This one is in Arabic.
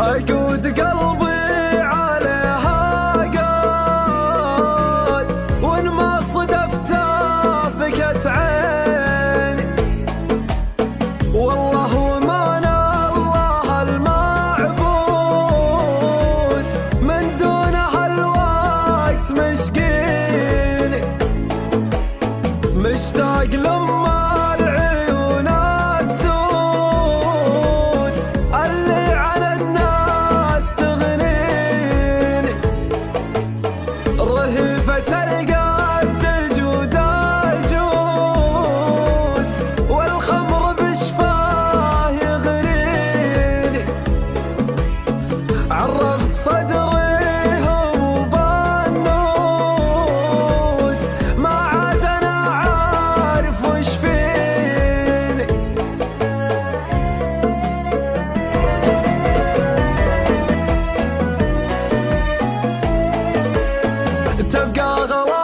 أقود قلبي عليها قاد، وإن ما صدفته بكت عيني، والله ومن الله المعبود، من دونه الوقت مشقيني، مشتاق لما العيون السود اللي عن الناس تغنيني، رهيفة القد جود الجود، والخمر بشفاه يغريني، عرفت صدري هو بالنود، ما عاد انا عارف وش فيني. تبقى غلط